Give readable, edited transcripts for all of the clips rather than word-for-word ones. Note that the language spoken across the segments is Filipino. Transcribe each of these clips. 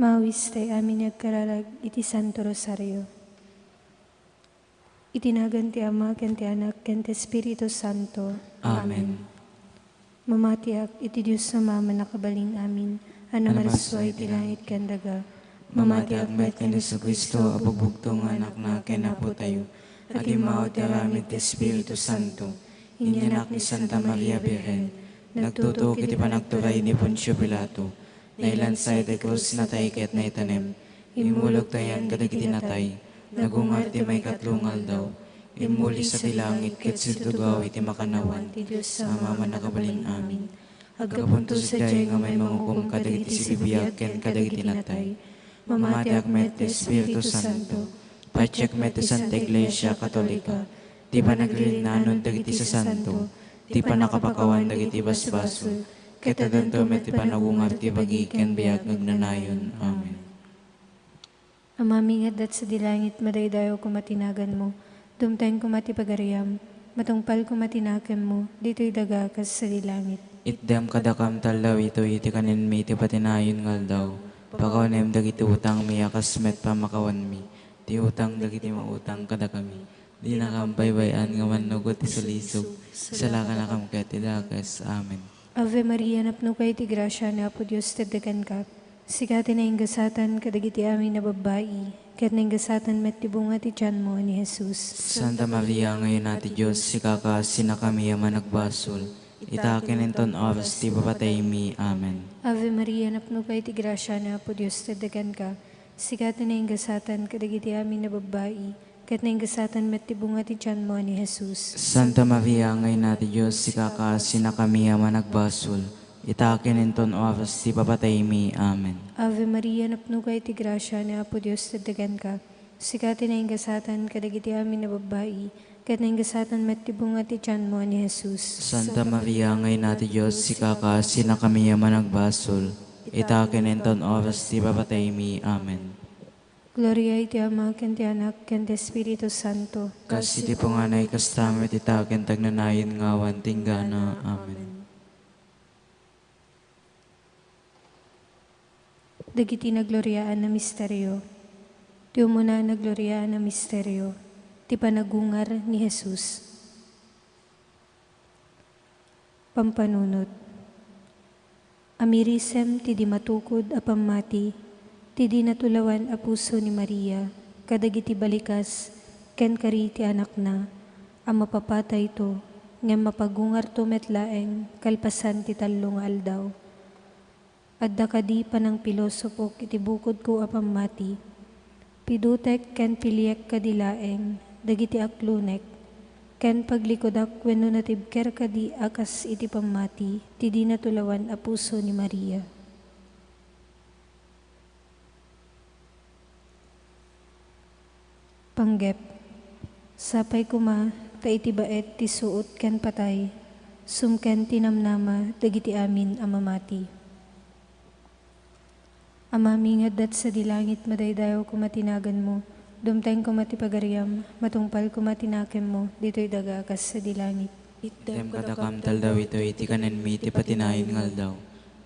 Mawis tay amin nagkararag iti Santo Rosario. Itinagan ti Ama, ken ti Anak, ken ti Espiritu Santo. Amen. Mamatiak iti Diyos na mama nakabaling amin. Ano mariswa iti langit ken daga. Mamatiak met ken Jesucristo, abugbugtong anak na ken apo tayo. At imao ti aramid ti Espiritu Santo. Inyanak ni Santa Maria Birhen. Nagtutok iti panagturay ni Poncio Pilato. Nailansay ti krus na tayo ket na itanem. Imulog tayan kadagiti natay. Nagungar ti may katlungal daw. Imuli sa tilangit ket situgaw iti makanawan. Ti Diyos Sa mama nakabalin amin. Agkapunto sa jay nga may mangukum kadagiti sibiyag ken kadagiti natay. Mamatiak met ti Espiritu Santo. Pacheck met ti Santa Iglesia Katolika. Di pa naglilinanon dagiti sa Santo. Di pa nakapakawan dagiti basbaso. Ket adento met ti panagungar ti bagi ken biag nagnanayon. Amen. Amaming adat sa dilangit, madaydayo kumatinagan mo. Dumteng kumati pagariam, matungpal kumatinakem mo, dito'y dagakas sa dilangit. Itdem kadakam talaw ito iti kanin mi ti patinayon ngal daw. Pakawanem dagiti utang mi akas met pamakawan mi. Ti utang dagiti mautang kada kami. Di nakambaybayan nga manugot ti sulisog. Salakan na kam ket ti dakas. Amen. Ave Maria, napno kay ti grasya na Apo Diyos tadagan ka. Sigati na ingasatan kadagiti amin na babae, ket na ingasatan met ti bunga ti tiyan mo ni Jesus. Santa Maria, ngayon nati Diyos, sikaka sina kami yaman nagbasol. Itakin inton oras ti papatay mi. Amen. Ave Maria, napno kay ti grasya na Apo Diyos tadagan ka. Sigati na ingasatan kadagiti amin na babae, ket na ingasatan met ti bunga ti tiyan mo ni Jesus. Santa Maria, ngayon nati Diyos, sikaka sina kami yaman nagbasol. Itakin inton oras ti papatay mi. Amen. Ave Maria, napno kay ti grasya ni Apo Diyos tadagan ka. Sigati na ingasatan kadagiti amin na babae, ket na ingasatan met ti bunga ti tiyan mo ni Jesus. Santa Maria, ngayon nati Diyos, sikaka sina kami yaman nagbasol. Itakin inton oras ti papatay mi. Amen. Gloria iti Ama, ken ti Anak, ken ti Espiritu Santo. Kas iti panganay kastamit itakin tagnanayin ngawan tinggana. Amen. Dagiti nagloryaan na misteryo. Ti umuna nagloryaan na misteryo. Ti panagungar ni Jesus. Pampanunot. Amirisem ti di matukod a pammati, ti di natulawan a puso ni Maria, kadagiti balikas, ken kari ti anak na, ang mapapatay to, nga mapagungar to metlaeng, kalpasan ti talong aldaw. Adda kadi panang pilosopok iti bukod ko a pammati, pidutek ken piliek kadilaeng, dagiti aklunek, ken paglikodak wenno natibker kadi akas iti pammati, ti di natulawan a puso ni Maria. Panggep, sapay kuma, ta iti baet ti suot ken patay, sumken tinamnama, dagiti amin amamati. Amamingad dat sa dilangit, madaydayo kumatinagan mo, dumteng kumatipagariam, matungpal kumatinakem mo, dito'y dagakas sa dilangit. Dem kadakam taldaw ito iti kanen mi ti patinayin ngal daw.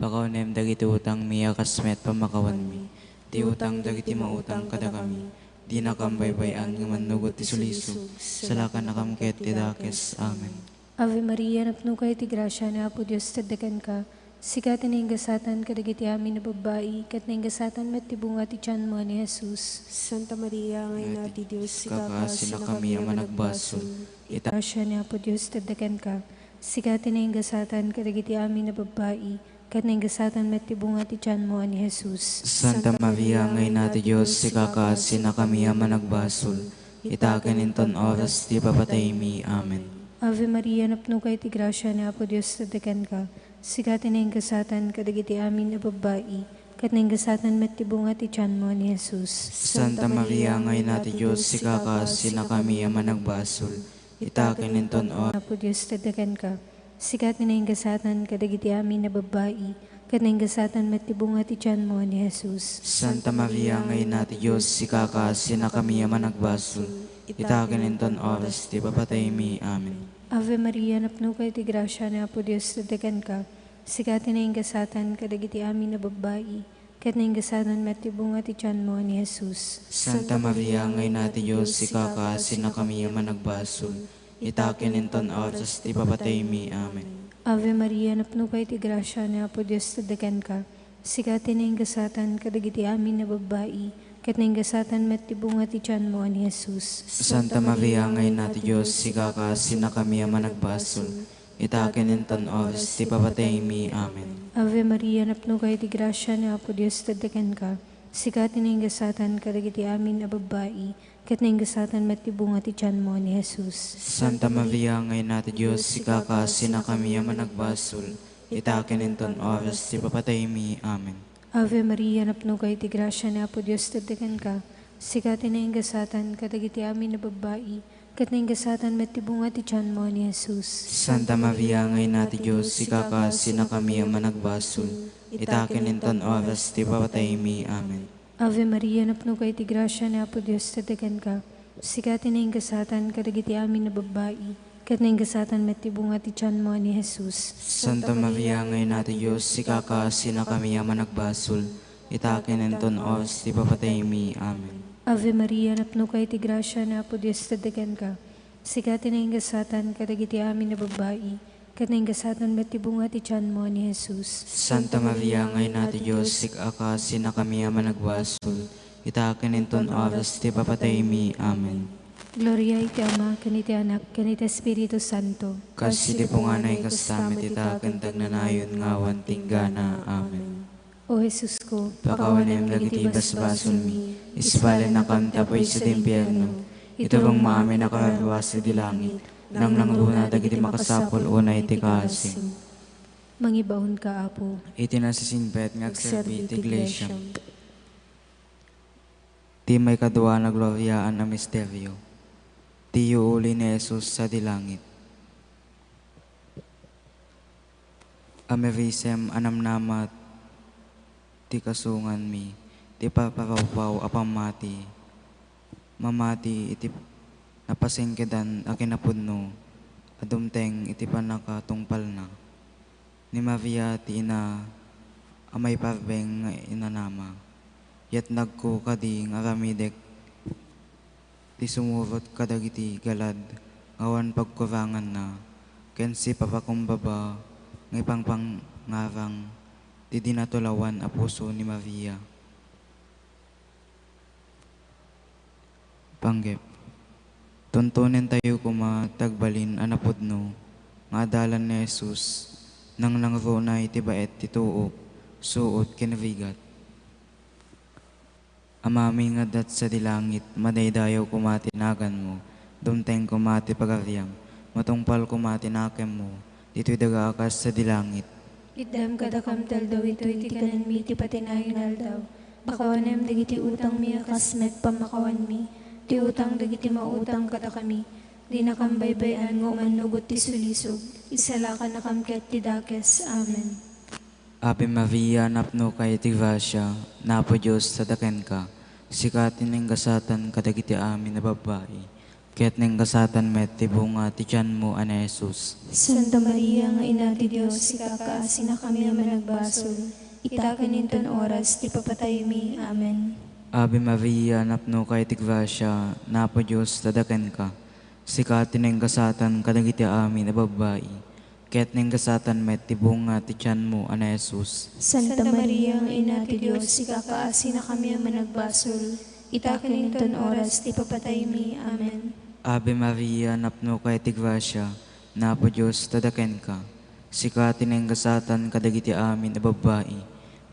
Pakawanem dagiti utang mi akas met pamakawan mi. Ti utang dagiti mautang kada kami. Di nakambaybayan nga manugot ti sulisog. Salakan nakam ket ti dakes. Amen. Ave Maria, napno kay ti grasya na Apo Diyos tadagan ka. Sigati na ingasatan kadagiti amin na babae, ket na ingasatan met ti bunga ti tiyan mo ni Jesus. Santa Maria, ngayon nati Diyos, Kakasina kami yaman nagbasol. Grasya ni Apo Diyos tadagan ka. Sigati na ingasatan kadagiti amin na babae, ket na ingasatan met ti bunga ti tiyan mo ni Jesus. Santa Maria, ngayon nati Diyos, sikakasina kami yaman nagbasol. Itakin inton oras ti papatay mi. Amen. Ave Maria, napno kay ti grasya ni Apo Diyos tadagan ka. Sigati na ingasatan kadagiti amin na babae, ket na ingasatan met ti bunga ti tiyan mo ni Jesus. Santa Maria, ngayon nati Diyos, sikakasina kami yaman nagbasol. Itakin inton oras. Apo Diyos tadagan ka. Sigati na ingasatan kadagiti amin na babae, ket na ingasatan met ti bunga ti tiyan mo ni Jesus. Santa Maria, ngayon nati Diyos, sikakasina kami yaman nagbasol. Itakin inton oras ti papatay mi. Amen. Ave Maria, napno kay ti grasya ni Apo Diyos tadagan ka. Sigati na ingasatan kadagiti amin na babae, ket naingasanan met ti bunga ti tiyan mo ni Jesus. Santa Maria, ngay nati Diyos, ikakaasin na kami yaman nagbasol. Itakin inton oras, ti papatay mi. Amen. Ave Maria, napno kay ti grasya ni Apo Diyos tadakan ka. Sikati naingasatan kadagiti amin na babae, ket naingasatan met ti bunga ti tiyan mo ni Jesus. Santa Maria, ngay nati Diyos, ikakaasin na kami yaman nagbasol. Itakin inton oras, ti papatay mi. Amen. Ave Maria, napno kay ti grasya ni Apo Diyos tadakan ka. Sikati naingasatan kadagiti amin na babae, ket naingasatan met ti bunga ti tiyan mo ni Jesus. Santa Maria, ngay nati Diyos, ikakaasin na kami yaman nagbasol. Itakin inton oras, ti papatay mi. Amen. Ave Maria, napno kay ti grasya ni Apo Diyos tadakan ka. Sikati naingasatan kadagiti amin na babae, ket naingasatan met ti bunga ti tiyan mo ni Jesus. Santa Maria, ngay nati Diyos, ikakaasin na kami yaman nagbasol. Itakin inton oras, ti papatay mi. Amen. Ave Maria, napno kay ti grasya ni Apo Diyos tadakan ka. Sikati naingasatan kadagiti amin na babae, ket naingasatan met ti bunga ti tiyan mo ni Jesus. Santa Maria, ngay nati Diyos, ikakaasin na kami yaman nagbasol. Itakin inton oras, ti papatay mi. Amen. Ave Maria, napno kay ti grasya ni Apo Diyos tadakan ka. Sikati naingasatan kadagiti amin na babae, ket naingasatan met ti bunga ti tiyan mo ni Jesus. Santa Maria, ngay nati Diyos, ikakaasin na kami yaman nagbasol. Itakin inton oras, ti papatay mi. Amen. Gloria iti Ama, ken iti Anak, ken iti Espiritu Santo. Kasi di po nga na ikastamit itakin tagnanayon ngawan tinggana. Amen. O Jesus ko, Pakawanem dagiti basbasol mi, isbalen na kam tapoy sa timpyerno. Ito bang maamin na kararwas sa dilangit, nang nangruna dagiti makasapol unay ti kaasim. mangibaon ka, Apo. Iti nasisinpet ngagserbi ti iglesia. Ti may kadwa na gloryaan na misteryo. Ti uli ni Jesus sa dilangit. Amerisem anamnamat ti kasungan mi, ti paparawpaw apamati. Mamati iti napasengkedan a kinapudno, adumteng iti panakatungpal na. Ni Maria ti ina amay parbeng nga inanama. Yat nagko kadi nga ramidek ti sumurot kadagiti galad awan pagkurangan na. Ken si papakumbaba nga ipangpang ngarang ti dinatulawan a puso ni Maria. Panggep. Tuntunin tayo kuma tagbalin anapudno nga adalan ni Jesus nang nangrunay ti baet ti tuop suot kinrigat. Amami nga dat sa dilangit madaydayaw kumatinagan mo dumteng kumati pagaryam matungpal kumatinakem mo dito'y dagaakas sa dilangit. Itdam kadakam taldaw ito iti kanan mi ti patinayon aldaw. Bakawanem dagiti utang mi akasmet pamakawan mi. Ti utang dagiti mautang kada kami. Di nakambaybayan ngo manugot ti sulisog. Isalakan nakamket ti dakes. Amen. Ave Maria, napno kay ti grasya, napo Diyos sadaken ka. Sikatin ng kasatan kadagiti amin na babae. Kaya't ng kasatan met ti bunga ti tiyan mo ana Jesus. Santa Maria nga ina ti Dios, ikakaasin na kami managbasol. Itakan ninton oras ti papatay mi. Amen. Ave Maria, napno kay ti grasya, napo Diyos sadaken ka. Sikatin ng kasatan kadagiti amin na babae. Kaya't ng kasatan met ti bunga ti tiyan mo ana Jesus. Santa Maria nga ina ti Dios, ikakaasin na kami managbasol. Itakan ninton oras ti papatay mi. Amen. Ave Maria, napno kay ti grasya, napo Diyos tadaken ka. Sikatin ng kasatan kadagiti amin na babae.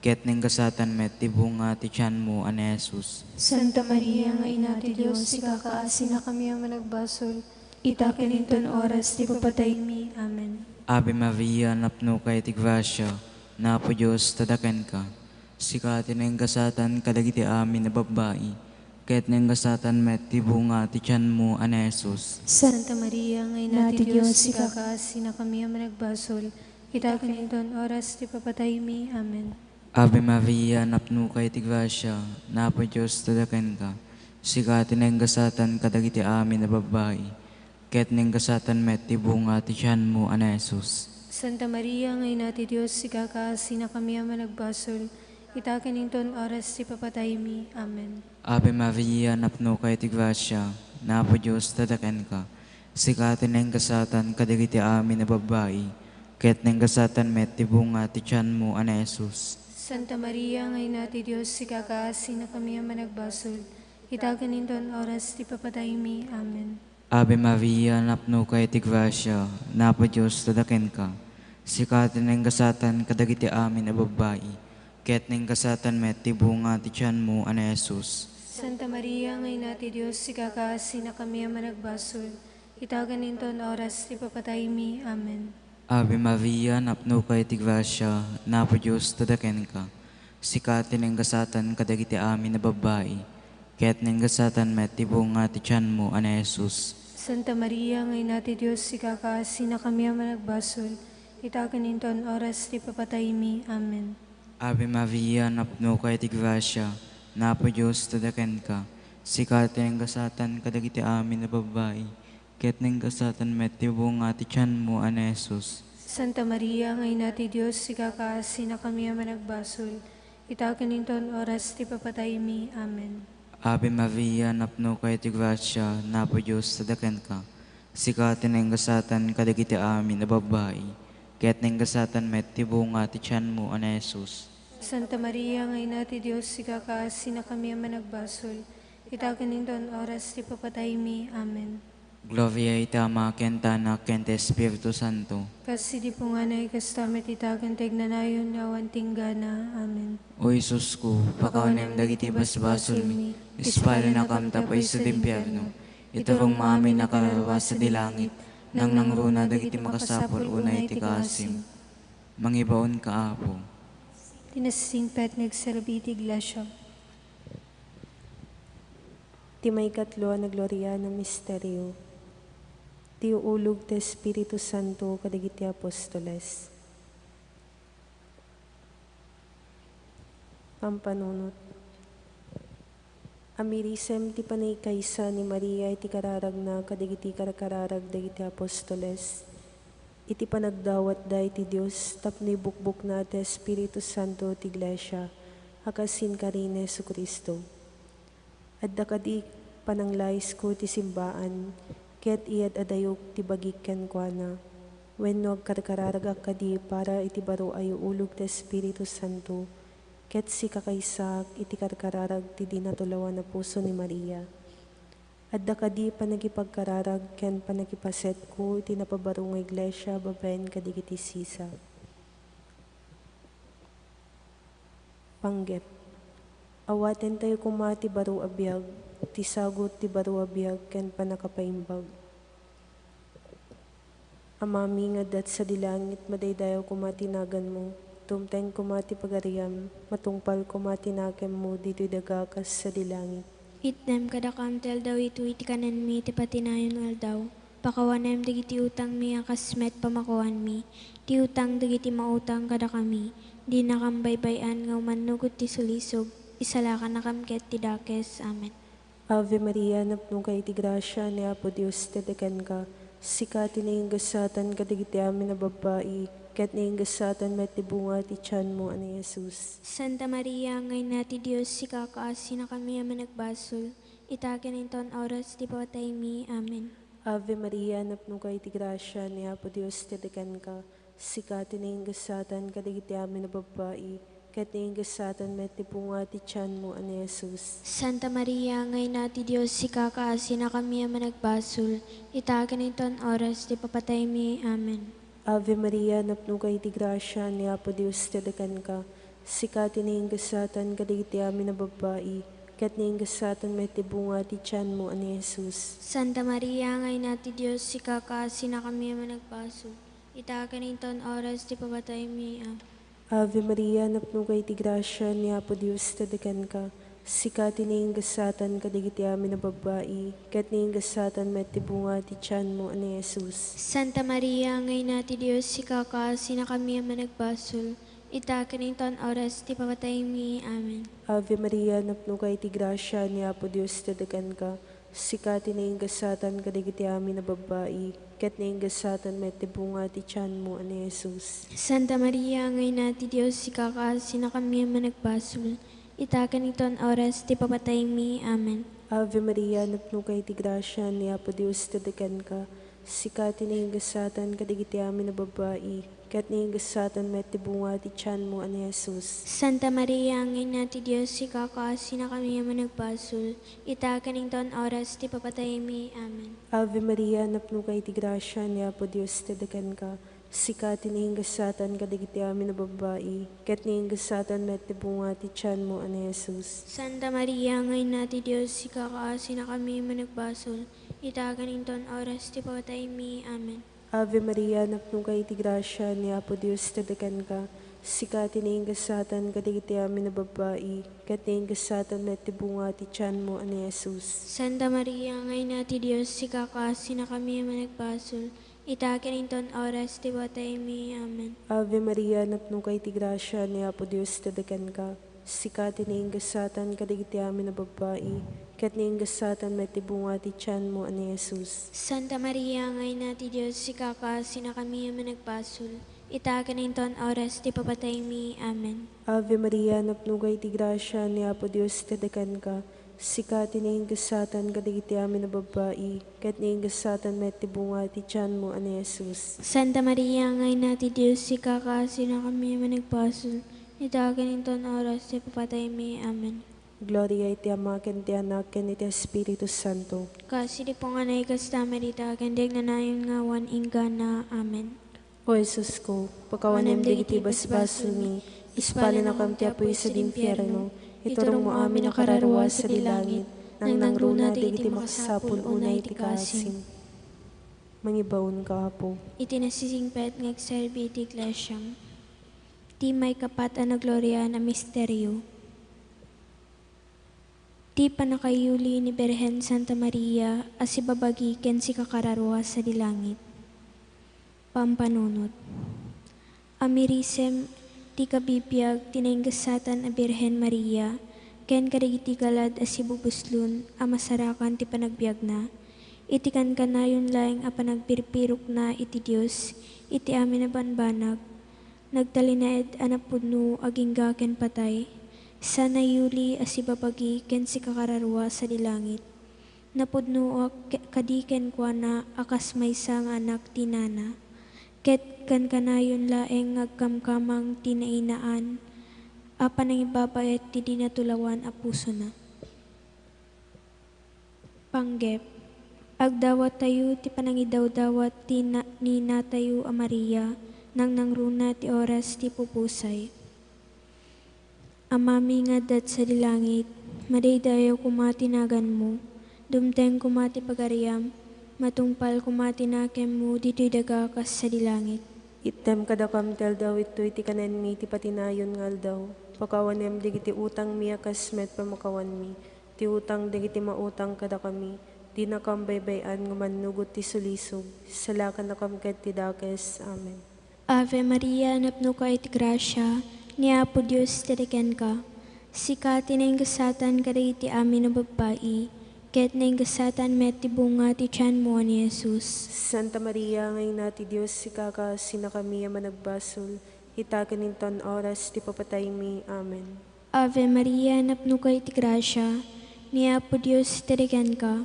Kaya't ng kasatan met ti bunga ti tiyan mo ana Jesus. Santa Maria nga ina ti Dios, ikakaasin na kami managbasol. Itakan ninton oras ti papatay mi. Amen. Ave Maria, napno kay ti grasya, napo Diyos tadaken ka. Sikatin ng kasatan kadagiti amin na babae. Kaya't ng kasatan met ti bunga ti tiyan mo ana Jesus. Santa Maria nga ina ti Dios, ikakaasin na kami managbasol. Itakan ninton oras ti papatay mi. Amen. Ave Maria, napno kay ti grasya, napo Diyos tadaken ka. Sikatin ng kasatan kadagiti amin na babae. Kaya't ng kasatan met ti bunga ti tiyan mo ana Jesus. Santa Maria nga ina ti Dios, ikakaasin na kami managbasol. ita kaninton oras ti papatay mi. Amen. Ave Maria, napno kay ti grasya, napo Diyos tadaken ka. Sikatin ng kasatan kadagiti amin na babae, ket ng kasatan met ti bunga ti tiyan mo, ana Jesus. Santa Maria, ngayon nati Diyos, sikakaasin na kami ang managbasol. Ita kaninton oras ti papatay mi. Amen. Ave Maria, napno kay ti grasya, napo Diyos tadaken ka. Sikatin ng kasatan kadagiti amin na babae, ket ng kasatan met ti bunga ti tiyan mo, ana Jesus. Santa Maria, ngayon nati Diyos, sikakaasin na kami ang managbasol. Ita kaninton oras ti papatay mi. Amen. Ave Maria, napno kay ti grasya, napo Diyos tadaken ka. Sikatin ng kasatan kadagiti amin na babae, ket ng kasatan met ti bunga ti tiyan mo, ana Jesus. Santa Maria, ngayon nati Diyos, sikakaasin na kami ang managbasol. Ita kaninton oras ti papatay mi. Amen. Ave Maria, napno kay ti grasya, napo Diyos tadaken ka. Sikatin ng kasatan kadagiti amin na babae, ket ng kasatan met ti bunga ti tiyan mo, ana Jesus. Santa Maria, ngayon nati Diyos, sikakaasin na kami ang managbasol. Ita kaninton oras ti papatay mi. Amen. Ave Maria, napno kay ti grasya, napo Diyos tadaken ka. Sikatin ng kasatan kadagiti amin na babae, ket ng kasatan met ti bunga ti tiyan mo, ana Jesus. Santa Maria, ngayon nati Diyos, sikakaasin na kami ang managbasol. Ita kaninton oras ti papatay mi. Amen. Gloria ita ama ken Anak ken ti Espiritu Santo. Kasi di po nga na ikastamet itagan tegnanayon awan tinggana. Amen. O Isus ko, pakawanem dagiti basbasol mi, ispala na kam tapay sa dimpyerno. Iturong mami nakararwas sa dilangit, nang nangruna dagiti makasapol unay ti kaasim. Mangibaon ka apo. Tinasing pet nagserbi ti iglesia. Ti may katlo na gloria ng misteryo. Ti uulog ti Espiritu Santo kadagiti apostoles. Pampanunot. Amirisem ti panay kaysa ni Maria iti kararag na kadagiti karkararag dagiti apostoles. Iti panagdawat da iti Diyos tapno bukbuk na ti Espiritu Santo ti iglesia akasin karine Jesu Kristo. Adda kadi pananglais ko ti simbaan, ket iyad adayok ti bagikken kuana. Wenno agkarkararagak kadi para iti baro ayo ulog ti Espiritu Santo, ket si kakaysak iti karkararag ti dinatulawan na puso ni Maria. Adda kadi panagipagkararag ken panagipaset ko iti napabaro nga iglesia babaen kadigiti sisa. Panggep. Awaten tayo kumati baro abiyag, ti sagot ti baro abiyag ken panakapaimbag. Amami nga dat sa dilangit madaydayaw kumatinagan mo, tumteng kumati pagariam, matungpal kumatinakem mo dito'y dagakas sa dilangit. Itnem kada kamtel daw ito iti kanan mi ti patinayon aldaw. Pakawanem dagiti utang mi akas met pamakuan mi. Ti utang dagiti mautang kada kami. Di nakambaybayan nga umanugot ti sulisog. Isalakan na kamket ti dakes. Amen. Ave Maria, napnong kay ti grasya ni Apo Dios tetekan ka. Sikati na yung gasatan kadigiti amin na babae. Kat na yung gasatan met ti bunga ti tiyan mo, ani Jesus. Santa Maria, ngay nati Diyos, si kakaasin na kami ang managbasol. Itakin inton oras ti patay mi. Amen. Ave Maria, napnong kay ti grasya ni Apo Dios tetekan ka. Sikati na yung gasatan kadigiti amin na babae. Kat na yung gasatan met ti bunga ti tiyan mo, ani Jesus. Santa Maria, ngay nati Diyos, si kakaasin na kami ang managbasol. Itakin inton oras ti papatay mi. Amen. Ave Maria, napnong kay ti grasya ni Apo Dios tetekan ka. Sikati na yung gasatan kadigiti amin na babae. Kat na yung gasatan met ti bunga ti tiyan mo, ani Jesus. Santa Maria, ngay nati Diyos, si kakaasin na kami ang managbasol. Itakin inton oras ti papatay mi. Amen. Ave Maria, napnong kay ti grasya ni Apo Dios tetekan ka. Sikati na yung gasatan kadigiti amin na babae. Kat na yung gasatan met ti bunga ti tiyan mo, ani Jesus. Santa Maria, ngay nati Diyos, si kakaasin na kami ang managbasol. Itakin inton oras ti papatay mi. Amen. Ave Maria, napnong kay ti grasya ni Apo Dios tetekan ka. sikati na ingasatan kadagiti amin na babae, ket na ingasatan met ti bunga ti tiyan mo, ani Jesus. Santa Maria, ngay na ti Diyos, ikakasin na kami managbasol. Itakan ito ang oras, ti papatay mi. Amen. Ave Maria, napno kay ti grasya, ni Apo Dios tadakan ka, sikati na ingasatan kadagiti amin na babae, ket na ingasatan met ti bunga ti tiyan mo, ani Jesus. Santa Maria, ngay na ti Diyos, ikakasin na kami managbasol. Itakan ito ang oras, ti papatay mi. Amen. Ave Maria, napno kay ti grasya, ni Apo Dios tadakan ka, sikati na ingasatan kadagiti amin na babae, ket na ingasatan met ti bunga ti tiyan mo, ani Jesus. Santa Maria, ngay na ti Diyos, ikakasin na kami managbasol. Itakan ito ang oras, ti papatay mi. Amen. Ave Maria, napno kay ti grasya, ni Apo Dios tadakan ka, sikati na ingasatan kadagiti amin na babae, ket na ingasatan met ti bunga ti tiyan mo, ani Jesus. Santa Maria, ngay na ti Diyos, ikakasin na kami managbasol. Itakan ito ang oras, ti papatay mi. Amen. Ave Maria, napno kay ti grasya, ni Apo Dios tadakan ka, sikati na ingasatan kadagiti amin na babae, ket na ingasatan met ti bunga ti tiyan mo, ani Jesus. Santa Maria, ngay na ti Diyos, ikakasin na kami managbasol. Itakan ito ang oras, ti papatay mi. Amen. Ave Maria, napno kay ti grasya, ni Apo Dios tadakan ka, sikati na ingasatan kadagiti amin na babae, ket na ingasatan met ti bunga ti tiyan mo, ani Jesus. Santa Maria, ngay na ti Diyos, ikakasin na kami managbasol. Itakan ito ang oras, ti papatay mi. Amen. Gloria iti Ama ken ti Anak ken iti Espiritu Santo. Kasi di po nga naikasta merita, kandig na nayon nga wan ingana. Amen. O Jesus ko, pakawanem digiti basbasol mi, ispala na kam ti apoy sa dimpyerno, iturong mo amin na kararwa sa dilangit, nang nangruna digiti makasapul unay ti kasim. Mangibaon ka po. Iti nasisingpet ngagserbi iti iglesyam. Ti may kapat na gloria na misteryo. Ti panakayuli ni Berhen Santa Maria as ibabagi ken si kakararwa sa dilangit. Pampanunot. Amirisem ti kabibiyag tinenggasatan a Berhen Maria ken kadagiti galad as ibubuslun a masarakan ti panagbiag na. Iti kan kanayon laeng a panagpirpirok na iti Dios iti amin na banbanag. Nagtalinaed a napudno agingga ken patay. Sana yuli as ibabagi ken si kakararwa sa dilangit. Napudno kadiken kwa na akas maysa nga anak tinana. Ket kan kanayon laeng ngagkamkamang tinainaan. Apan ang ibabayat ti dinatulawan a puso na. Panggep. Agdawat tayo ti panangidawdawat ni natayo a Maria nang nangruna ti oras ti pupusay. Amami nga dat sa dilangit, madaydayaw kumatinagan mo, dumteng kumati pagariam, matungpal kumatinakem mo, dito'y dagakas sa dilangit. Item kadakam tel daw ito iti kanen mi ti patinayon ngal daw. Pakawanem digiti utang mi akas met pamakawan mi. Ti utang digiti mautang kada kami. Di na kam baybayan ngumanugot ti sulisog. Salakan na kam ket ti dakes. Amen. Ave Maria, napno ka iti grasya, ni Apo Diyos tiriken ka. Sikati na ingasatan kadagiti amin na babae, ket na ingasatan met ti bunga ti tiyan mo ni Jesus. Santa Maria, ngayon nati Diyos, sikaka sina kami ang managbasol. Itakan ninton oras, ti papatay mi. Amen. Ave Maria, napno ka iti grasya, ni Apo Diyos tiriken ka.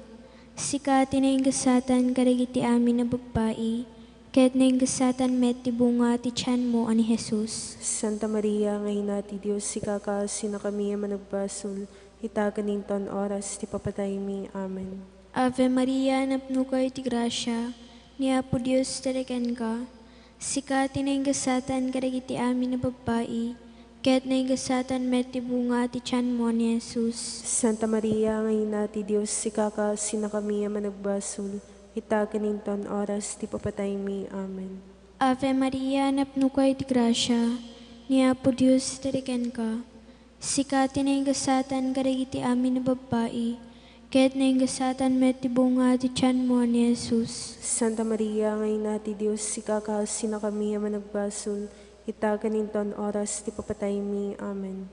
Sikati na ingasatan kadagiti amin na babae, ket na ingasatan met ti bunga ti tiyan mo ani Jesus. Santa Maria, ngayon nati Diyos, sikaka sina kami ang managbasol. Itakan ninton oras, ti papatay mi. Amen. Ave Maria, napno ka iti grasya, ni Apo Diyos tiriken ka. Sikati na ingasatan kadagiti amin na babae, ket na ingasatan met ti bunga ti tiyan mo ni Jesus. Santa Maria, ngayon nati Diyos, sikaka sina kami ang managbasol. Itakan ninton oras, ti papatay mi. Amen. Ave Maria, napno ka iti grasya, ni Apo Diyos tiriken ka. Sikati na ingasatan kadagiti amin na babae, ket na ingasatan met ti bunga ti tiyan mo ni Jesus. Santa Maria, ngayon nati Diyos, sikaka sina kami ang managbasol. Itakan ninton oras, ti papatay mi. Amen.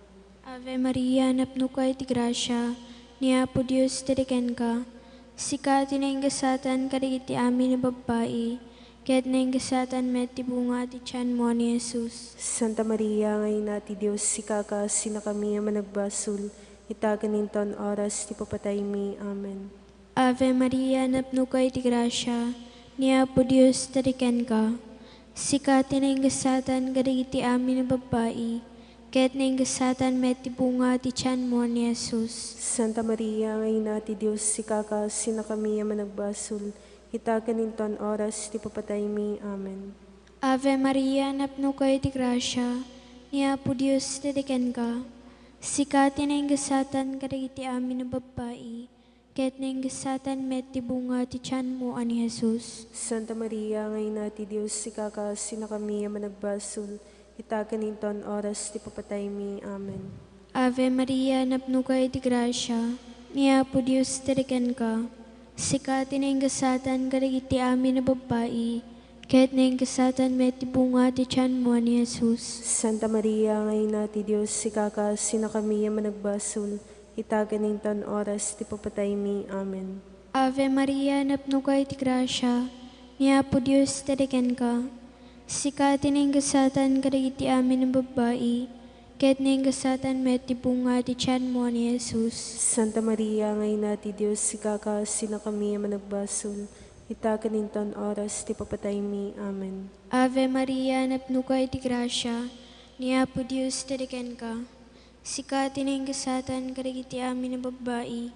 Ave Maria, napno ka iti grasya, ni Apo Diyos tiriken ka. Sika tinenggasatan kadagiti amin na babae, ket nenggasatan met ti bunga ti tiyan mo ni Jesus. Santa Maria, ngayon nati Diyos, sikaka sina kami ang managbasol, itaganinton oras ti papatay mi. Amen. Ave Maria, napno ka iti grasya, ni Apo Dios tariken ka. Sika tinenggasatan kadagiti amin na babae, ket nenggasatan met ti bunga ti tiyan mo ni Jesus. Santa Maria, ngayon nati Diyos, sikaka sina kami ang managbasol, itaganinton oras ti papatay mi. Amen. Ave Maria, napno ka iti grasya, ni Apo Dios tariken ka. Sika tinenggasatan kadagiti amin na babae, ket nenggasatan met ti bunga ti tiyan mo ani Jesus. Santa Maria, ngayon nati Diyos, sikaka sina kami ang managbasol, itaganinton oras ti papatay mi. Amen. Ave Maria, napno ka iti grasya, ni Apo Dios tariken ka. Sika tinenggasatan kadagiti amin na babae, ket nenggasatan met ti bunga ti tiyan mo ni Jesus. Santa Maria, ngayon nati Diyos, sikaka sina kami ang managbasol, itaganinton oras ti papatay mi. Amen. Ave Maria, napno ka iti grasya, ni Apo Dios tariken ka. Sika tinenggasatan kadagiti amin na babae, ket nenggasatan met ti bunga ti tiyan mo ni Jesus. Santa Maria, ngayon nati Diyos, sikaka sina kami ang managbasol, itaganinton oras ti papatay mi. Amen. Ave Maria, napno ka iti grasya, ni Apo Dios tariken ka. Sika tinenggasatan kadagiti amin na babae,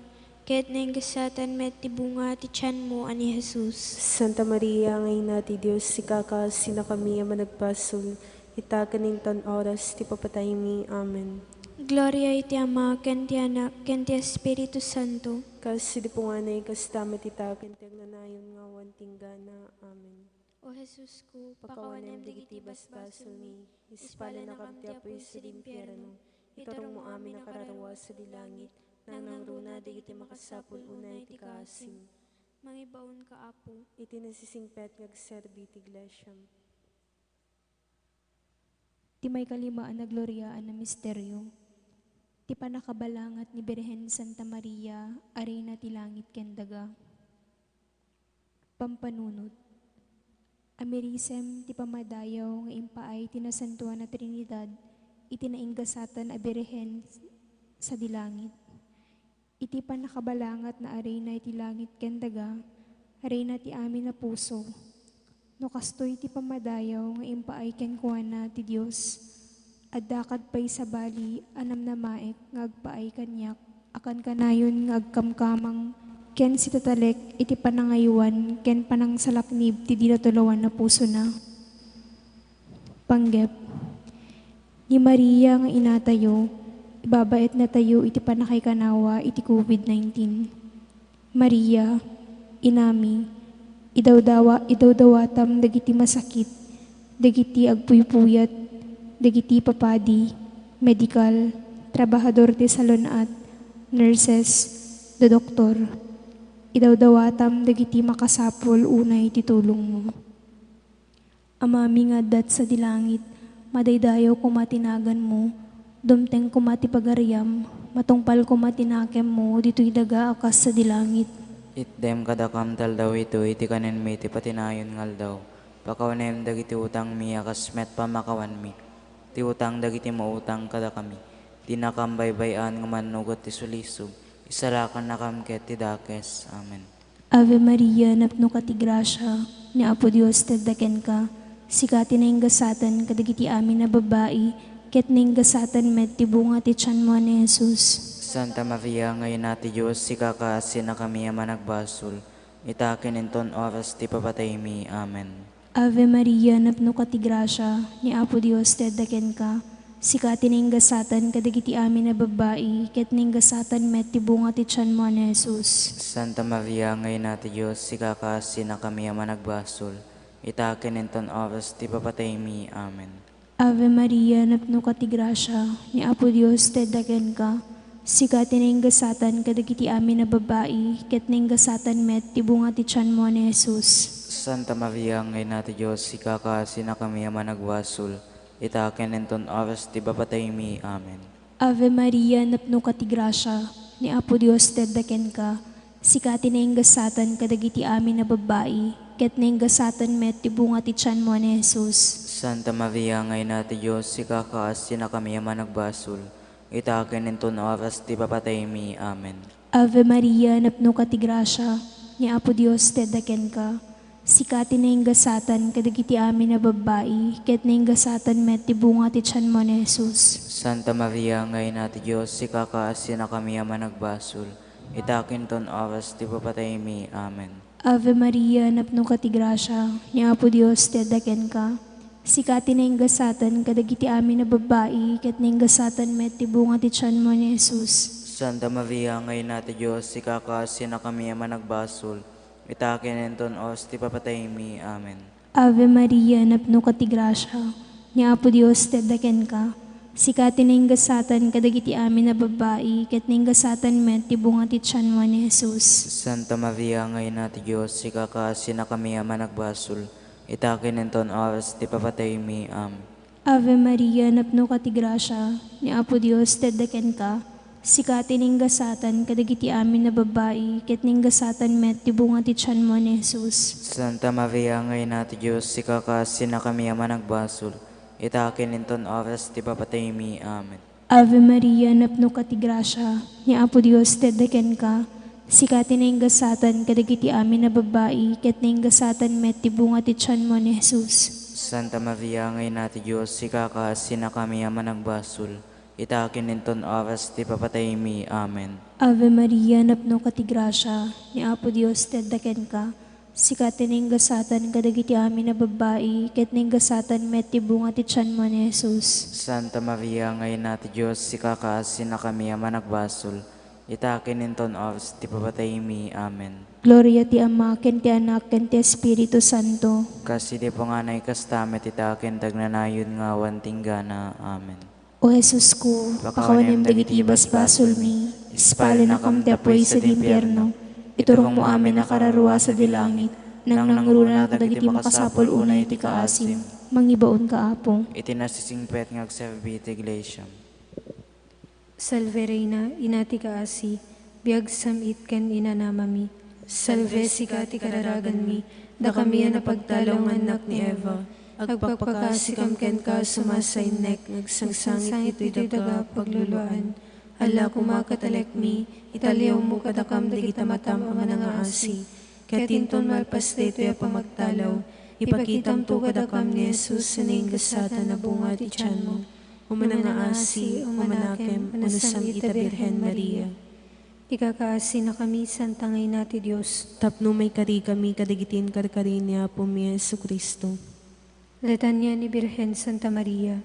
ket nenggasatan met ti bunga ti tiyan mo ani Jesus. Santa Maria, ngayon nati Diyos, sikaka sina kami ang managbasol, itaganinton oras ti papatay mi. Amen. Gloria iti Ama, ken ti Anak, ken ti Espiritu Santo. Kasi di po nga na ikastama ti taken nayon nga wantinggana. Amen. O Jesus ko, Pakawanem digiti basbasol mi, ispala na kapti apoy sa limpyerno, itarong mo amin na kararawa sa dilangit, nang nangruna digiti makasapul unay ti kasim. Mangibaon ka, Apo. Iti nasisingpet ngagserbi ti iglesyam. Ti may kalimaan na gloryaan na misteryo. Ti panakabalangat ni Birhen Santa Maria, arena ti langit ken daga. Pampanunot. Amerisem ti pamadayaw nga impaay ti nasantuan na Trinidad, iti nainggasatan a Birhen sa dilangit. Iti panakabalangat na arena ti langit ken daga, arena ti amin na puso. No kastoy ti pamadayaw nga impaay ken kuana ti Dios. Addakad pay sa bali anam na maek nga agpaay kanyak akan kanayon nga agkamkamang ken si tatalek iti panangayuan ken panang salaknib ti dinatulawan na puso na. Panggep. Ni Maria nga inatayo, ibabait na tayo iti panakay kanawa iti COVID-19. Maria, inami, idawdawatam dagiti masakit, dagiti agpuypuyat, dagiti papadi, medical, trabahador ti salon at nurses, the doktor. Idawdawatam dagiti makasapol unay ti tulong mo. Amami nga dat sa dilangit, madaydayaw kumatinagan mo, dumteng kumati pagariam, matungpal kumatinakem mo, dito'y daga akas sa dilangit. Itdem kadakam taldaw ito, iti kanen mi, iti patinayon ngal daw. Pakawanem dagiti utang mi, akas met pamakawan mi. Ti utang dagiti mautang kada kami. Di nakambaybayan nga manugot ti sulisog. Isalakan na kamket ti dakes. Amen. Ave Maria, napno ka ti grasya, ni Apo Dios tagdaken ka, sikati na inggasatan kadagiti amin na babae, ket na inggasatan met ti bunga ti tiyan mo ni Jesus. Santa Maria, ngayon nati Diyos, sikakasin na kami ang managbasol. Itakin inton oras ti papatay mi. Amen. Ave Maria, napno ka ti grasya, ni Apo Dios tagdaken ka, sikati na inggasatan kadagiti amin na babae, ket na inggasatan met ti bunga ti tiyan mo ni Jesus. Santa Maria, ngayon nati Diyos, sikakasin na kami ang managbasol. Itakin inton oras ti papatay mi. Amen. Ave Maria, napno ka ti grasya, ni Apo Dios tagdaken ka, sikati na inggasatan kadagiti amin na babae, ket na inggasatan met ti bunga ti tiyan mo ni Jesus. Santa Maria, ngayon nati Diyos, sikakasin na kami ang managbasol. Itakin inton oras ti papatay mi. Amen. Ave Maria, napno ka ti grasya, ni Apo Dios tagdaken ka, Sikati na gasatan kadagiti amin na babae, ket na gasatan met ti bunga ti tiyan mo ni Jesus. Santa Maria, ngayon natin Diyos, sikakaas na kami yaman nagbasol. Itakin inton oras, di papatay mi. Amen. Ave Maria, napno ka ti grasya, ni Apo Dios tedaken ka. Sikati na gasatan kadagiti amin na babae, ket na gasatan met ti bunga ti tiyan mo ni Jesus. Santa Maria, ngayon natin Diyos, sikakaas na kami yaman nagbasol. Itakin ton oras, di papatay mi. Amen. Ave Maria, napno ka ti grasya, ni Apo Dios tedaken ka. Sikati na gasatan kadagiti amin na babae, ket na gasatan met ti bunga ti tiyan mo ni Jesus. Santa Maria, ngayon natin Diyos, sikakaas na kami yaman nagbasol. Itakin inton oras, di papatay mi. Amen. Ave Maria, napno ka ti grasya, ni Apo Dios tedaken ka. Sikati na gasatan kadagiti amin na babae, ket na gasatan met ti bunga ti tiyan mo ni Jesus. Santa Maria, ngayon natin Diyos, sikakaas na kami yaman nagbasol. Itakin inton oras, di papatay mi. Amen. Ave Maria, napno ka ti grasya, ni Apo Dios tedaken ka. Sikati na gasatan kadagiti amin na babae, ket na gasatan met ti bunga ti tiyan mo ni Jesus. Santa Maria, ngayon natin Diyos, sikakaas na kami yaman nagbasol. Itakin inton oras, di papatay mi. Amen. Ave Maria, napno ka ti grasya, ni Apo Dios tedaken ka. Sikati na gasatan kadagiti amin na babae, ket na gasatan met ti bunga ti tiyan mo ni Jesus. Santa Maria, ngayon natin Diyos, sikakaas na kami yaman nagbasol. Itakin inton oras, di papatay mi. Amen. Ave Maria, napno ka ti grasya, ni Apo Dios tedaken ka. Sikati na gasatan kadagiti amin na babae, ket na gasatan met ti bunga ti tiyan mo ni Jesus. Santa Maria, ngayon natin Diyos, sikakaas na kami yaman nagbasol. Itakin inton oras, di papatay mi. Amen. Gloria ti Ama, ken ti Anak, ken ti Espiritu Santo. Kasi di po nga na ikastamet itakin tagnanayon nga wantinggana. Amen. O Jesus ko, pakawanem dagiti basbasol mi, ispali na kam ti apoy sa impyerno. Iturong mo amin na kararua sa dilangit, nang nangruna kadagiti makasapol unay ti kaasim, mangibaon ka Apo. Itinasisingpet nga agserbi ti iglesia. Salve Reina, inati kaasi, biag samit ken inanamami. Salve sikati kararagan mi, da kami na pagtalaw anak ni Eva. Agpagpakasikam ken ka sumasaynek, nagsangsangit ito'y daga pagluluan. Ala kumakatalek mi, italiyaw mo kadakam dagita matam ang nangaasi. Katinton malpas dito'y pamagtalaw, ipakitam to kadakam ni Jesus sining gasata na bunga ti tiyan mo. Umanangaasi, umanakem, anasam ita Birhen Maria. Ikakaasi na kami, santangay nati Diyos. Tapno may kari kami kadagitin karkari ni Apo mi Yesu Kristo. Letanya ni Birhen Santa Maria.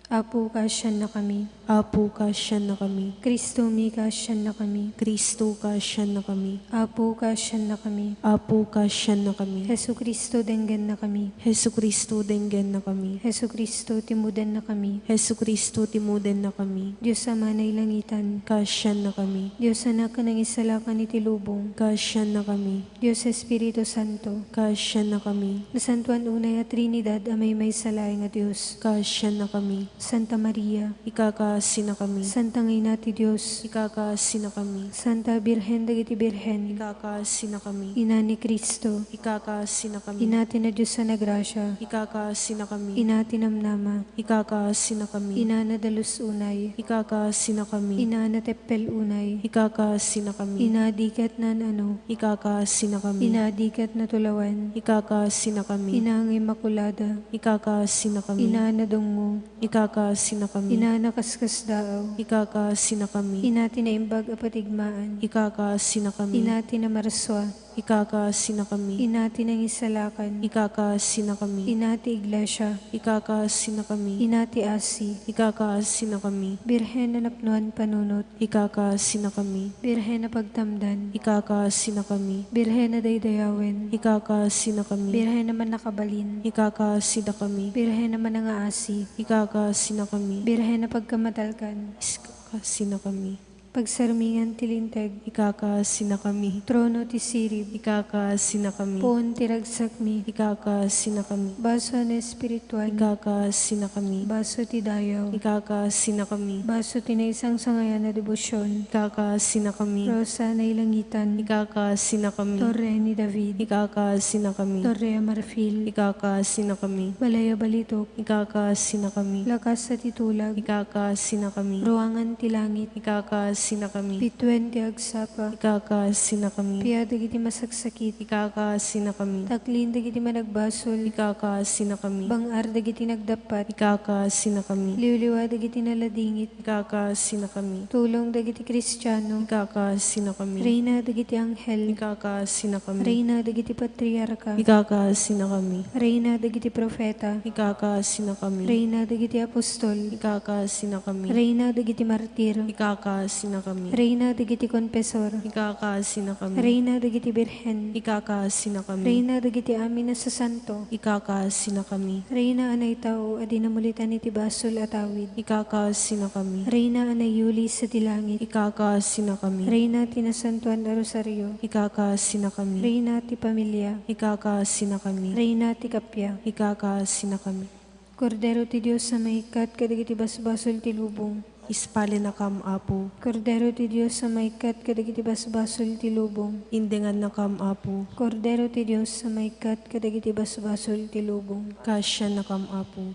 Apo, kasyan na kami. Apo, kasyan na kami. Kristo mi, kasyan na kami. Kristo, kasyan na kami. Apo, kasyan na kami. Apo, kasyan na kami. Hesu Kristo, denggan na kami. Hesu Kristo, denggen na kami. Hesu Kristo, timudan na kami. Hesu Kristo, timuden na kami. Diyos Ama na ilangitan. Kasyan na kami. Diyos Anak ka nang isalakan ni Tilubong. Kasyan na kami. Diyos Espiritu Santo. Kasyan na kami. Nasantuan unay at Trinidad, amay may salay nga Diyos. Kasyan na kami. Santa Maria. Ikakaasi na kami. Santa ngay nati Diyos. Ikakaasi na kami. Santa Birhen dagiti Birhen. Ikakaasi na kami. Ina ni Kristo. Ikakaasi na kami. Inati na Diyos sa nagrasya. Ikakaasi na kami. Inati namnama. Ikakaasi na kami. Ina na dalus unay. Ikakaasi na kami. Ina na teppel unay. Ikakaasi na kami. Inadikat na ano. Ikakaasi na kami. Inadikat na tulawan. Ikakaasi na kami. Ina ng Imakulada. Ikakaasi na kami. Ina na dungo. Ikakaasi na kami. Ina na kaskas daaw. Ikakaasi na kami. Inati na imbag apatigmaan. Ikakaasi na kami. Inati na marswa. Ikakaasi na kami. Inati ng isalakan. Ikakaasi na kami. Inati iglesia. Ikakaasi na kami. Inati asi. Ikakaasi na kami. Birhen na napnuan panunot. Ikakaasi na kami. Birhen na pagtamdan. Ikakaasi na kami. Birhen na daydayawen. Ikakaasi na kami. Birhen naman nakabalin. Ikakaasi na kami. Birhen naman nangaasi. Ikakaasi na kami. Birhen na pagkamatalkan. Ikakaasi na kami. Pagsarmingan ti linteg, ikakasina kami. trono ti sirib, Ikakasina kami. puon ti ragsak mi, Ikakasina kami. baso na espiritual, Ikakasina kami. baso ti dayaw, Ikakasina kami. baso ti naisang sangayan na debosyon, Ikakasina kami. rosa na ilangitan, Ikakasina kami. torre ni David, Ikakasina kami. torre amarfil, Ikakasina kami. balaya balitok, Ikakasina kami. lakas sa titulag, Ikakasina kami. ruangan ti langit, Ikakasina kami. pituen ti agsapa, Ikakasina kami. piadag iti masaksakit, Ikakasina kami. taklin dagiti managbasol, Ikakasina kami. bangar dagiti nagdapat, Ikakasina kami. liwliwa dagiti naladingit, Ikakasina kami. tulong dagiti Kristiyano, Ikakasina kami. reyna dagiti anghel, Ikakasina kami. reyna dagiti patriarka, Ikakasina kami. reyna dagiti profeta, Ikakasina kami. reyna dagiti apostol, Ikakasina kami. reyna dagiti martir, Ikakasina kami. reyna dagiti konpesor, Ikakasina kami. reyna dagiti birhen, Ikakasina kami. reyna dagiti amin na sa santo, Ikakasina kami. reyna anay tao adi namulitan iti basol at awid, Ikakasina kami. reyna anay yuli sa tilangit, Ikakasina kami. reyna tinasantuan a rosaryo, Ikakasina kami. reyna ti pamilya, Ikakasina kami. reyna ti kapya, Ikakasina kami. Kordero ti Diyos sa maikat kadagiti basbasol ti lubong, Ispali na kam apo. Kordero ti Diyos sa maikat kadagiti basbasol ti lubong, Indengan na kam apo. Kordero ti Diyos sa maikat kadagiti basbasol ti lubong. Kasya na kam apo.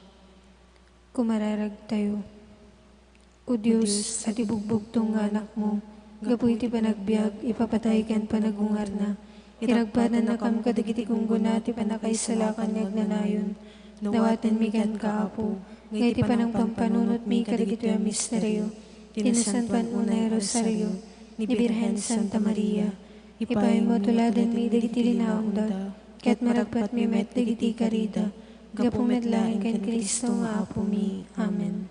Kumararag tayo. O Diyos, at ibugbog tong anak mo, gapu iti panagbiag, ipapatay kan panagungar na. Iragpanan na kam kadagiti kungguna ti panakaisalakan ngagnanayon. Dawaten mi kan kaapo, ngay ti panang pampanunot mi kadagiti a misteryo. Tinasanpan unay rosaryo, ni Birhen Santa Maria. Ipaay mo tuladan mi dagiti linaunda, ket maragpat mi met dagiti karida. Gapu met laing ken Kristo nga apo mi. Amen.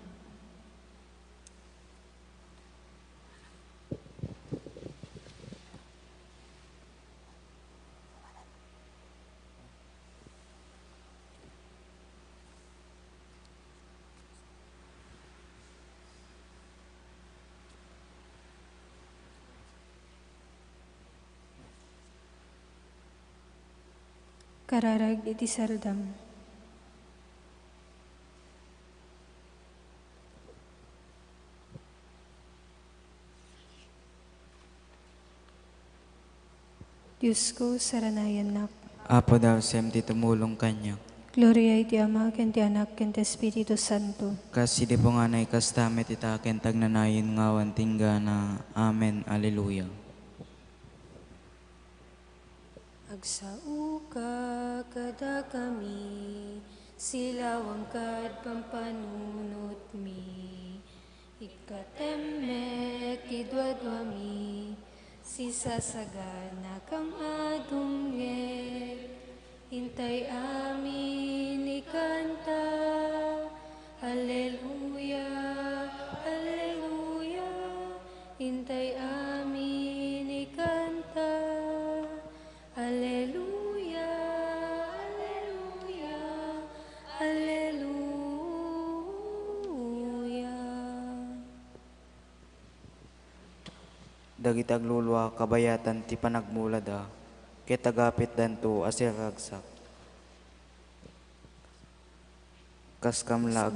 Kararag iti sardam. Diyos ko, saranayan nak. Apo daw sem ti tumulong kanya. Gloria iti Ama, ken ti Anak, ken ti Espiritu Santo. Kasi di po nga na ikastamet itaken tagnanayin ngawan tinggana. Amen. Alleluia. Agsauka kada kami, silawang kad pampanunot mi. Ikatemek idwadwami, sisasagana kam adunget. Hintay amin ikanta, Alleluia, Alleluia. Hintay amin ikanta, Alleluia, Alleluia, Alleluia. Dagiti aglulwa kabayatan ti panagmulada. Kitagapit danto asiragsak. Kas kamlag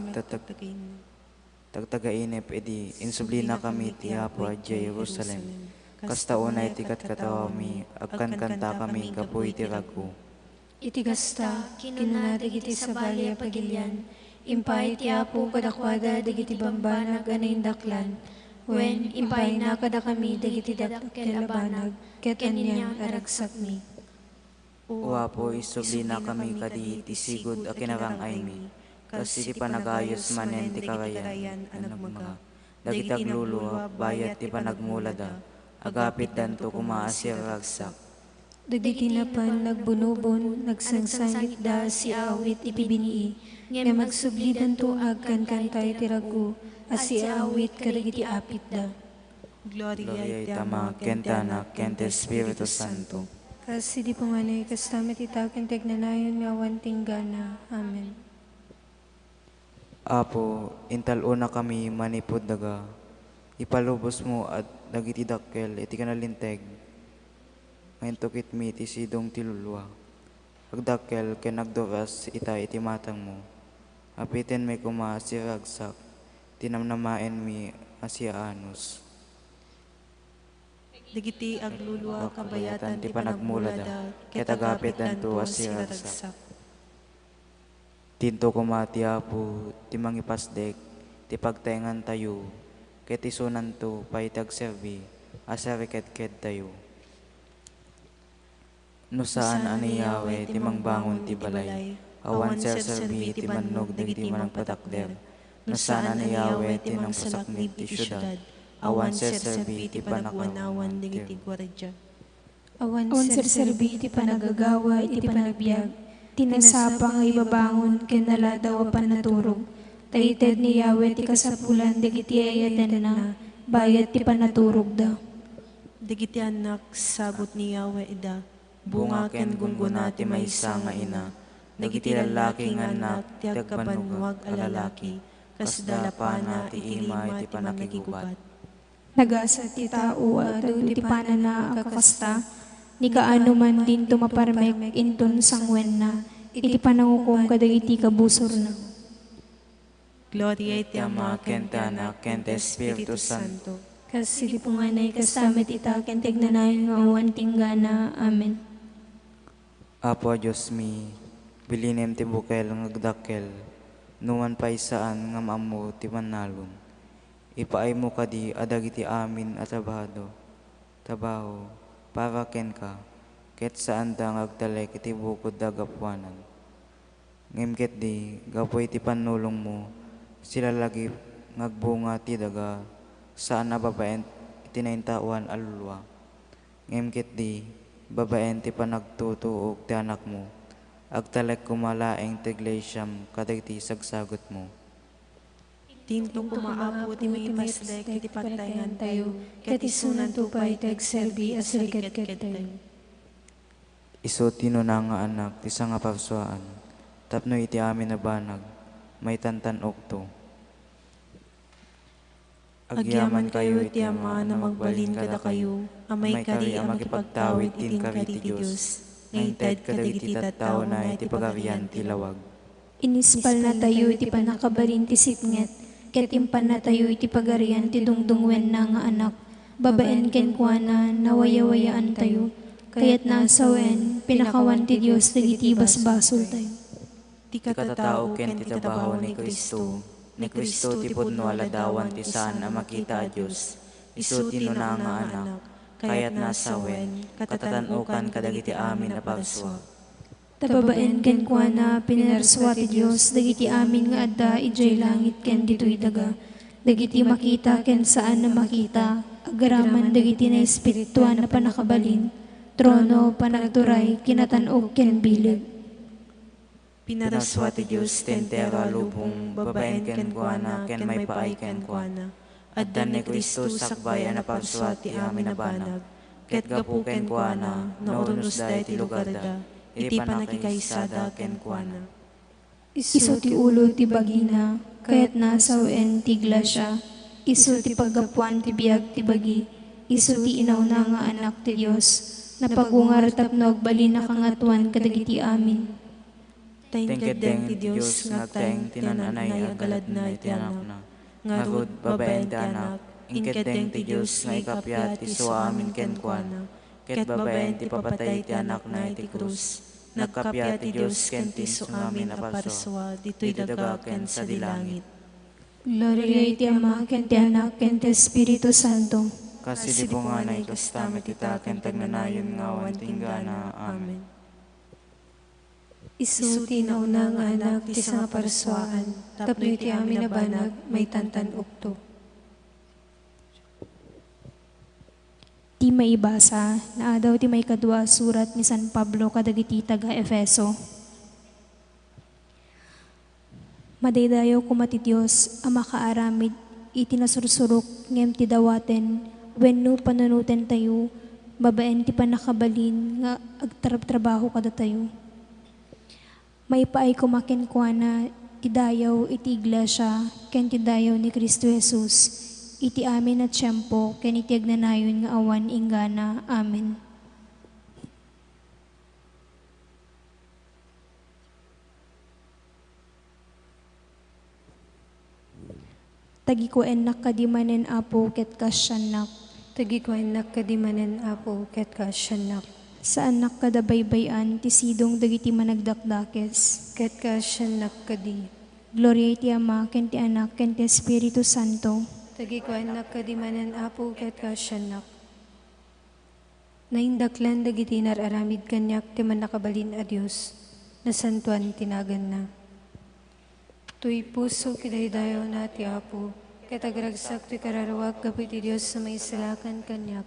tagtagainip edi insublina kami ti Apo adya Jerusalem. Kas taunay ti katkatawami agkan kanta kami kapoy ti rago. Iti gasta, kinuna dagiti sabali a pagilyan, impay ti Apo kadakwada dagiti bambanag anay daklan, wen impay na kada kami dagiti dakkel abanag, ket anyang aragsak mi. O Apo isublina kami kadi ti sigud a kinarangay mi. Kas iti panagayos manen ti karayan anagmaga. Dagiti agluluwa bayat ti panagmulada. Agapit danto kumaasir ragsak. Dagiti napan nagbunubon, nagsangsangit da si awit ipibinii, nga magsublidan to agkan kantay tirago, as si awit kadagiti apit da. Gloria iti Ama, ken ti Anak, ken ti Espiritu Santo. Kasi di panganay, kastamat itakin tegnanayon nga awan tinggana. Amen. Apo, intaluna kami manipod daga. Ipalubos mo at dagiti dakkel iti kanalinteg. Ngayon tukit mi iti sidong tilulwa. Pagdakkel ken nagduras ita iti matang mo. Apiten may kuma si ragsak. Tinamnamaen mi asiaanus. Dagiti aglulwa kabayatan ti panagmula da, ket agapit danto asiragsak. Tinto kumati apo, ti mangipasdek, ti pagtaengan tayo, ket isunan to paitag serbi, asariked-ked tayo. No saan ani Yawe ti mangbangon ti balay, awan serserbi ti mannog dagiti managpatakder. No saan ani Yawe ti nang pasaknib ti syudad, awan serserbi ti panagwanawan dagiti gwardiya. Awan serserbi iti panagagawa iti panagbiag, tinasapang ay babangon ken naladaw a panaturog. Taited ni Yahweh ti kasapulan dagiti ayaten na, bayat ti panaturog da. Dagiti anak sabot ni Yahweh ida, bunga ken gungguna ti maysa nga ina, dagiti lalaki nga anak ti agkabanwag a lalaki, kasda lapana ti ima iti panakigubat. Nagasa ti tao at ti panana akakasta, ni kaano man din tumaparmek inton sangwen na, iti panangukom kadagiti kabusor na. Gloria iti Ama Ken ti Anak ken ti Espiritu Santo. Kas iti punganay kasamit ita ken tignanayon nga awan tinggana. Amen. Apo Diyos mi, bilinem ti bukel ngagdakkel, numan paisaan nga maamu ti manalon. Ipaay mo kadi adagiti amin at tabaho, para ken ka, ket saan da ngagtalek iti bukod da gapwanan. Ngimket di, gapoy ti panulong mo, sila lagi ngagbunga ti daga, saan nababaen iti naintawan alulwa. Ngimket di, babaen ti panagtutuog ti anak mo, agtalek kumalaeng ti iglesyam kadagiti sagsagot mo. Tinto kumaapo ti may pasdek iti pagtaingan tayo, ket isunan to pa iti agserbi as riked-ked tayo. Iso tino na nga anak ti nga parsuaan, tapno iti amin na banag, may tantanok to. Agyaman kayo iti Ama na magbalin kada kayo, amay kari ang makipagtawid iting kari ti Diyos, ngayted kadagiti tattao na iti pagarian ti lawag. Inispal na tayo iti panakabarin ti sitnget, ket impan na tayo iti pagarian ti dungdungwen na nga anak, babaen ken kuana nawayawayaan tayo, kayat nasawen pinakawan ti Diyos dagiti basbasol tayo. Ti katatao ken ti tabaho ni Kristo, ni Kristo ti pudno aladawan ti saan a makita a Diyos, isu tino na nga anak, kayat nasawen, katatanukan kadagiti amin na pagswa. Tababaen ken kuana pinarswa ti Dios dagiti amin nga adda ijay langit ken ditoy daga. Dagiti makita ken saan na makita, agaraman dagiti na espirituan na panakabalin, trono panagturay kinatanog ken bileg. Pinaraswa ti Diyos tentero lubong, babaen ken kuana ken may paay ken kuana. Addan ni Kristo sakbay na pagswa ti amin na banag, ket gapu ken kuana, naurunus da iti lugar da, iti panakikaysada ken kuana. Isu ti ulo ti bagina, kayat nasawen ti glasya, isu ti paggapuan ti biag ti bagi, isu ti inaw na nga anak ti Dios, napagungar tapno agbalin na kangatuan kadagiti amin. Tengketeng ti Diyos ngagteng tinananay agalad na iti anak na, ngarud babaen ti anak, ingketeng ti Diyos nga ikapya ti so amin ken kuana, ket babaen ti papatay ti anak na iti krus, nagkapya ti Diyos ken ti so amin na parswa, dito'y daga ken sa dilangit. Gloria iti Ama ken ti Anak ken ti Espiritu Santo. Kasi di po nga na ikastamit ita ken tagnanayon nga awan tinggana. Amen. Isu ti nauna nga anak ti nga parswaan, tapno iti amin na banag may tantan ukto. Ti maibasa, na daw ti may kadwa surat ni San Pablo kadagiti taga Efeso. Madaydayo kumati Diyos, ang makaaramid, iti nasursurok, ngem ti dawaten, wenno pananuten tayo, babaen ti panakabalin, nga agtrabaho kada tayo. May paay kumakin kuana, ti dayaw iti iglesia, ken ti dayaw ni Kristo Jesus, iti amin at tiyempo, ken iti agnanayon nga awan inggana. Amen. Tagikuan nak kadimanen apo ket kasyanak. Tagikuan nak kadimanen apo ket kasyanak. Saan nak kadabaybayan ti sidong dagiti managdakdakes. Ket kasyanak kadi. Gloria iti Ama ken ti Anak ken ti Espiritu Santo. Tagikuan nak kadimanen apo ket kasyanak. Naindaklan dagiti nararamid kanyak ti manakabalin a Dios, nasantuan tinagan na. Tuy puso kidaydayaw na ti apo, katagragsak ti kararawak gapu ti Dios sa may salakan kanyak,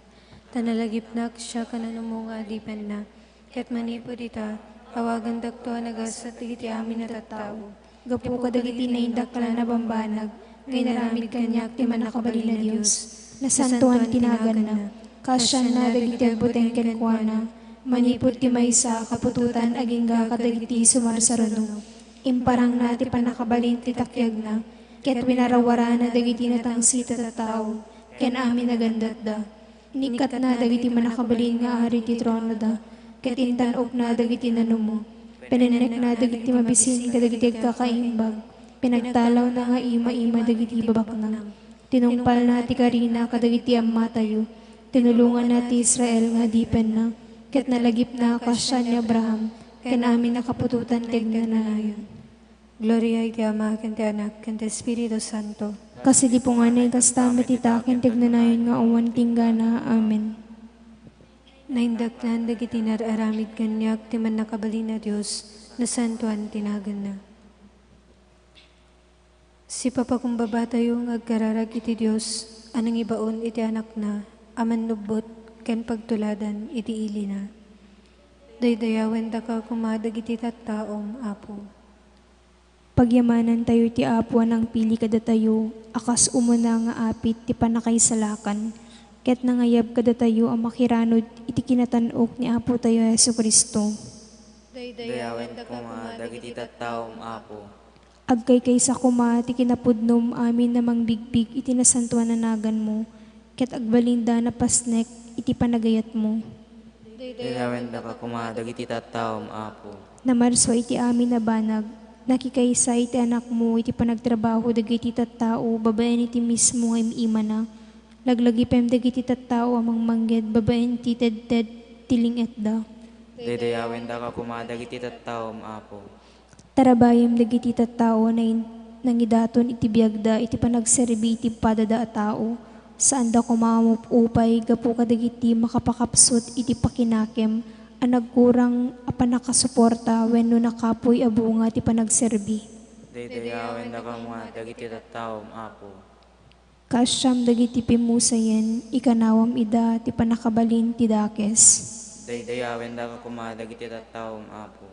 tanalagipnak siya kananumunga adipan na, ket manipod ita, awagan dakto nagasat ti amin na tattao. Gapu kadagiti naindaklan na bambanag, ngay naramid kanyak ti manakabalin a Dios, nasantuan tinagan na. Kasyan na dagiti agbuteng kenkwana, manipod ti maysa kapututan agingga kadagiti sumarsaruno. Imparang na ti panakabalin ti takyag na, ket winarawara na dagiti natangsit at tao, ken amin nagandat da. Nikat na dagiti manakabalin nga ari ti trono da, ket intanop na dagiti nanumo. Penenek na dagiti mabisin kadagiti kakaimbag, pinagtalaw na nga ima-ima dagiti babaknang. Tinungpal na ti karina kadagiti amma tayo, tinulungan na ti Israel nga dipen na, ket nalagip na kasya ni Abraham, ken amin nakapututan tignan na nayon. Gloria iti Ama ken ti Anak ken ti Espiritu Santo. Kasi di po nga na itastamit itakin tignan nayon nga awan tinggana. Amen. Naindaklan dagiti nararamid kanyak ti manakabalin a Dios, nasantuan tinagan na. Si papakumbaba tayo nga agkararag iti Dios, anang ibaon iti anak na, aman nubbot ken pagtuladan iti ili na. Daydayawen da ka kumadag iti tattaom, Apo. Pagyamanan tayo ti apuan ang pili kada tayo, akas umuna nga apit ti panakaisalakan, ket nangayab kada tayo ang makiranod iti kinatanok ni Apo tayo Jesucristo. Dayawen da kuma dagiti tattaom Apo. Agkay kaysa kuma ti kinapudnom amin namang bigbig iti nasantuan nanagan mo, ket agbalinda na pasnek iti panagayat mo. Dayawen da kuma dagiti tattaom Apo. Namarswa iti amin na banag, nakikaysa iti anak mo iti panagtrabaho dagiti tattao, babaen iti mismo nga ima na. Laglagipem dagiti tattao amang mangged, babaen ti ted tiling etda. Dayawen da kuma dagiti tattaom Apo. Tarabayem dagiti tattao na nangidaton iti biagda iti panagserbi iti padada a tao. Saan da kumamupupay gapu kadagiti makapakapsot iti pakinakem, ang nagkurang apanakasuporta wenno nakapoy abunga ti panagserbi. Dayawen da kuma dagiti tattaom Apo. Kasyam dagiti pimusayen, ikanawam ida ti panakabalin ti dakes. Dayawen da kuma dagiti tattaom Apo.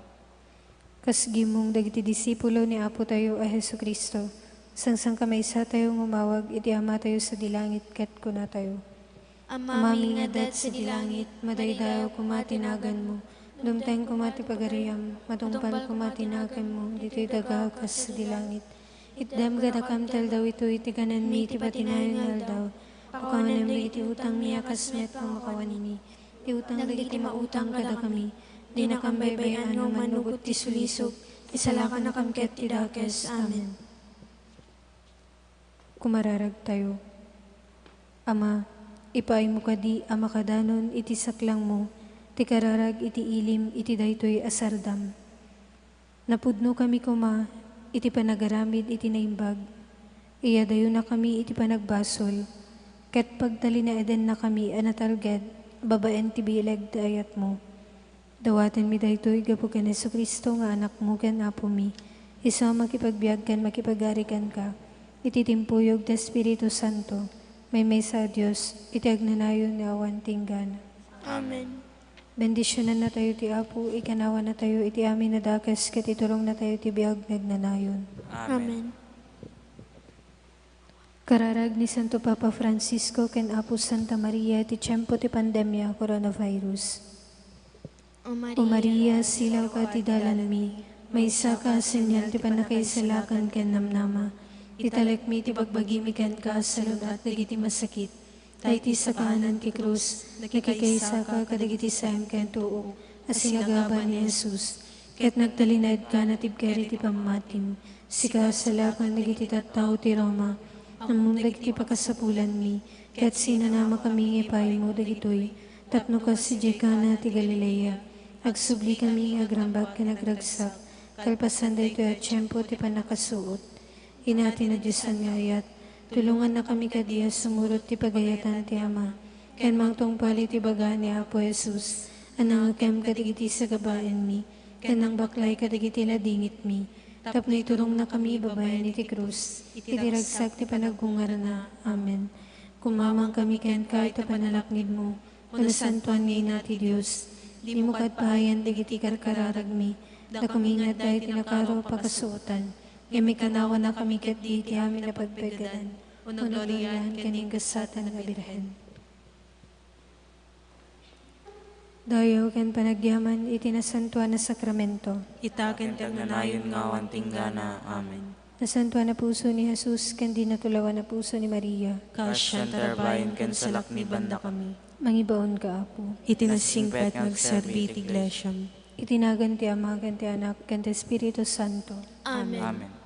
Kasgimong dagiti disipulo ni Apo tayo a Jesucristo, sangsang kamaysa tayo ngumawag iti Ama tayo sa dilangit ket kuna tayo. Amami nga dat sa dilangit, madaydayo kumatinagan mo, dumteng kumati pagariam, matungpal kumatinagan mo, dito'y dagaw kas sa dilangit. Itdam gadakam taldaw ito iti kanan mi iti patinayon aldaw, pakawanan mi iti utang mi akas met pamakawanini, iti utang dagiti mautang kada kami, di nakambaybayan no manugot ti sulisog, isalakan na kamket ti dakes. Amen. Kumararag tayo. Ama, ipaay mo kadi ama kadanon iti saklang mo, ti kararag iti ilim iti daytoy asardam. Napudno kami kuma, iti panagaramid iti naimbag, iya dayo na kami iti panagbasol, ket pagtali na eden na kami anatalged, babaen ti bileg dayat mo. Dawaten mi daytoy gapu ken Jesucristo nga anak mo ken Apo mi, isa makipagbiag ken makipagarikan ka, iti timpuyog da Espiritu Santo, may sa Diyos, iti agnanayon ni awan tinggana. Amen. Bendisyonan na tayo ti Apo, ikanawa na tayo iti amin na dakes, ket iturong na tayo ti biag nagnanayon. Amen. Kararag ni Santo Papa Francisco ken Apo Santa Maria ti tiyempo ti pandemya coronavirus. O Maria, silaw ka ti dalan mi, maysa ka senyal ti panakaisalakan ken namnama, Italekmi ti bagbagimikan ka sa lunat dagiti masakit. Taiti sa kahanan ti krus, nakikaysa ka kadagiti sayam ken tuog, asin agaban ni Jesus. Ket nagtalinad ka natibkeri ti pammatim, sika salakan dagiti tattao ti Roma, amum dagiti pakasapulan mi, ket sinanama kami ipay mo dagitoy, tapno ka si Jekana ti Galilea, agsubli kami agrambag kanagragsak, kalpasan daytoy at tiyempo ti panakasuot. Inati na Diyosan nga ayat, tulungan na kami kadiya sumurot ti pagayatan ti Ama, ken mangtong pali ti baga ni Apo Jesus, anang agkem kadigiti sa gabaen mi, ken nang baklay kadigiti ladingit mi, tapno iturong na kami babayan iti krus, itiragsak ti panaggungar na. Amen. Kumamang kami ken kahit ta panalaknid mo, wala santuan ni ina ti Diyos, di mo katpahayan digiti karkararag mi, da kami nga dahi tinakaro pagkasuotan, Yami kanawa na kami ket di ti amin na pagpegadan, unodolian kaning gasatan nga birhen. Dayaw ken panagyaman iti nasantuan na sakramento. Itaken tagnanayon nga awan tinggana. Amen. Nasantuan na puso ni Jesus ken di natulawan na puso ni Maria. Kasyan tarbayan ken salak ni banda kami. Mangibaon ka, Apo. Itinasingpet magserbi ti iglesia. Itinagan ti Ama ken ti Anak ken ti Espiritu Santo. Amen. Amen.